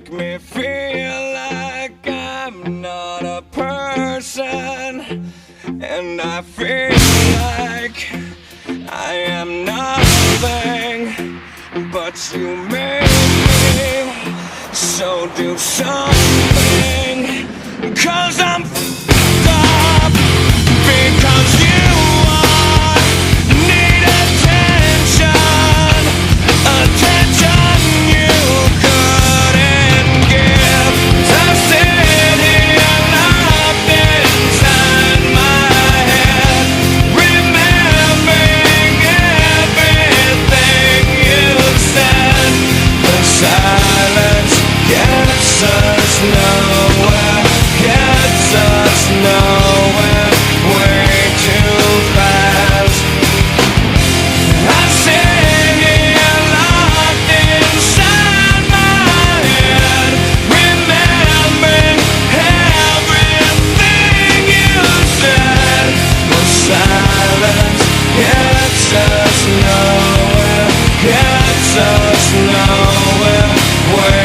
make me feel like I'm not a person, and I feel like I am nothing, but you made me, so do something, 'cause I'm f***ed up, because you need attention, attention you couldn't give. I sit here locked inside my head, remembering everything you said. The silence gets us nowhere, gets us nowhere, way too fast. I sit here locked inside my head, remembering everything you said. The silence gets us nowhere, gets us nowhere, way